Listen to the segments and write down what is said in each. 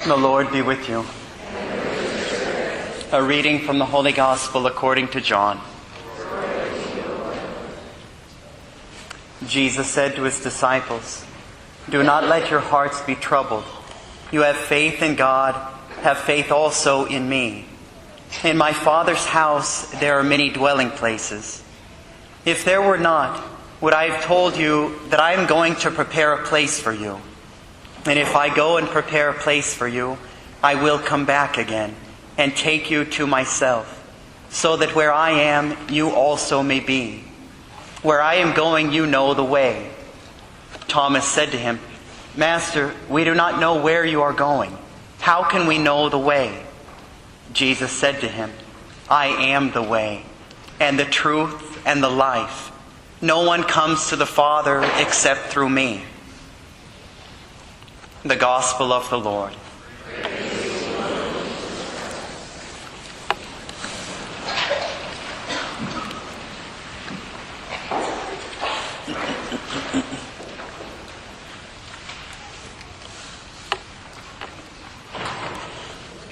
The Lord be with you. A reading from the Holy Gospel according to John. Jesus said to his disciples, "Do not let your hearts be troubled. You have faith in God, have faith also in me. In my Father's house there are many dwelling places. If there were not, would I have told you that I am going to prepare a place for you? And if I go and prepare a place for you, I will come back again and take you to myself, so that where I am, you also may be. Where I am going, you know the way." Thomas said to him, "Master, we do not know where you are going. How can we know the way?" Jesus said to him, "I am the way, and the truth, and the life. No one comes to the Father except through me." The Gospel of the Lord.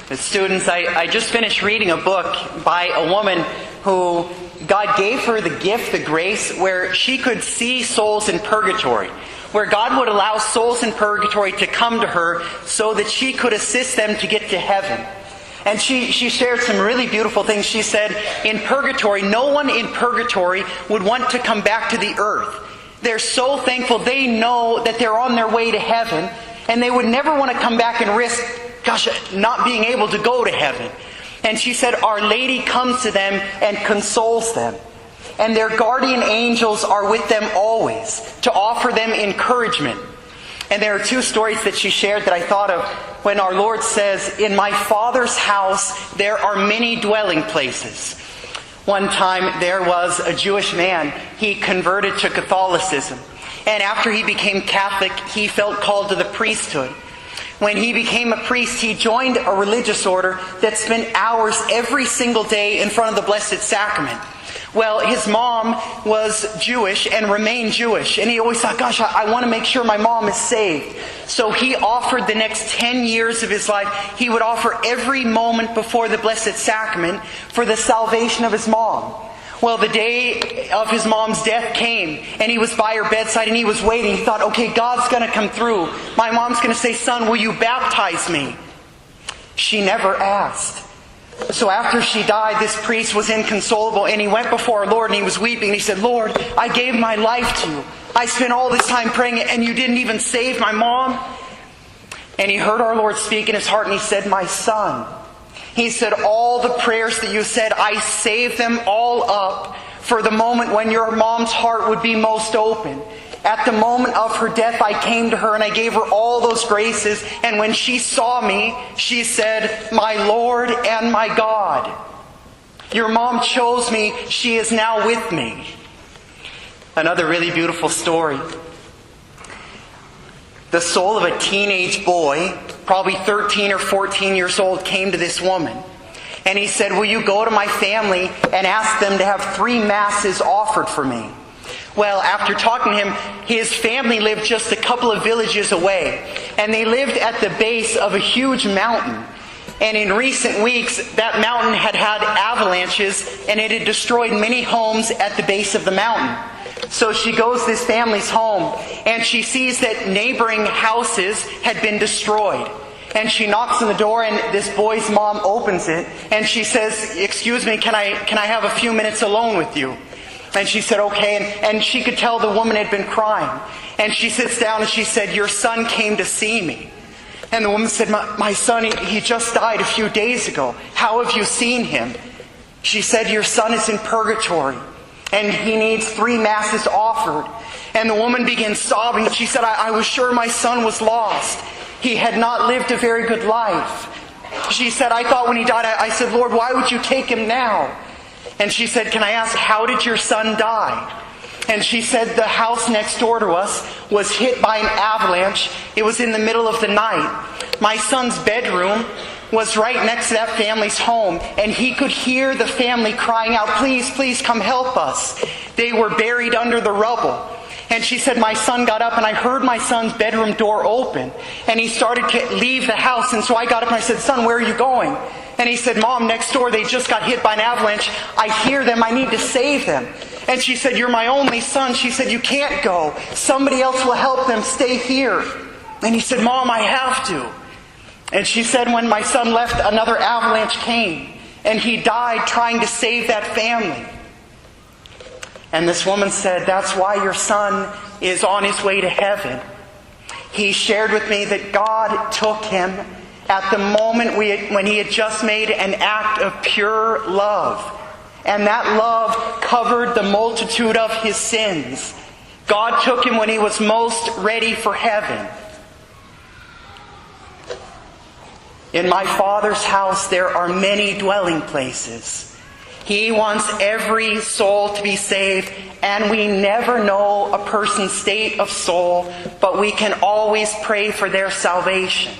The students, I just finished reading a book by a woman who God gave her the gift, the grace, where she could see souls in purgatory, where God would allow souls in purgatory to come to her so that she could assist them to get to heaven. And she shared some really beautiful things. She said, in purgatory, no one in purgatory would want to come back to the earth. They're so thankful. They know that they're on their way to heaven, and they would never want to come back and risk, not being able to go to heaven. And she said, Our Lady comes to them and consoles them. And their guardian angels are with them always to offer them encouragement. And there are two stories that she shared that I thought of when our Lord says, "In my Father's house there are many dwelling places." One time there was a Jewish man. He converted to Catholicism. And after he became Catholic, he felt called to the priesthood. When he became a priest, he joined a religious order that spent hours every single day in front of the Blessed Sacrament. Well, his mom was Jewish and remained Jewish. And he always thought, I want to make sure my mom is saved. So he offered the next 10 years of his life, he would offer every moment before the Blessed Sacrament for the salvation of his mom. Well, the day of his mom's death came, and he was by her bedside, and he was waiting. He thought, okay, God's going to come through. My mom's going to say, "Son, will you baptize me?" She never asked. So after she died, this priest was inconsolable, and he went before our Lord, and he was weeping. He said, "Lord, I gave my life to you. I spent all this time praying, and you didn't even save my mom?" And he heard our Lord speak in his heart, and he said, "My son," he said, "all the prayers that you said, I saved them all up for the moment when your mom's heart would be most open. At the moment of her death, I came to her and I gave her all those graces. And when she saw me, she said, 'My Lord and my God.' Your mom chose me. She is now with me." Another really beautiful story. The soul of a teenage boy, probably 13 or 14 years old, came to this woman. And he said, "Will you go to my family and ask them to have 3 masses offered for me?" Well, after talking to him, his family lived just a couple of villages away. And they lived at the base of a huge mountain. And in recent weeks, that mountain had had avalanches, and it had destroyed many homes at the base of the mountain. So she goes to this family's home, and she sees that neighboring houses had been destroyed. And she knocks on the door, and this boy's mom opens it, and she says, "Excuse me, can I have a few minutes alone with you?" And she said, "Okay." And she could tell the woman had been crying. And she sits down and she said, "Your son came to see me." And the woman said, my son, he just died a few days ago. How have you seen him?" She said, "Your son is in purgatory, and he needs 3 masses offered." And the woman began sobbing. She said, I was sure my son was lost. He had not lived a very good life." She said, "I thought when he died, I said, 'Lord, why would you take him now?' And she said, 'Can I ask, how did your son die?' And she said, "The house next door to us was hit by an avalanche. It was in the middle of the night. My son's bedroom was right next to that family's home, and he could hear the family crying out, 'Please, please come help us.' They were buried under the rubble. And she said, my son got up and I heard my son's bedroom door open. And he started to leave the house. And so I got up and I said, son, where are you going? And he said, Mom, next door they just got hit by an avalanche. I hear them. I need to save them. And she said, you're my only son. She said, you can't go. Somebody else will help them. Stay here. And he said, Mom, I have to. And she said, when my son left, another avalanche came. And he died trying to save that family. And this woman said, that's why your son is on his way to heaven. He shared with me that God took him at the moment when he had just made an act of pure love. And that love covered the multitude of his sins. God took him when he was most ready for heaven. In my Father's house there are many dwelling places. He wants every soul to be saved, and we never know a person's state of soul, but we can always pray for their salvation.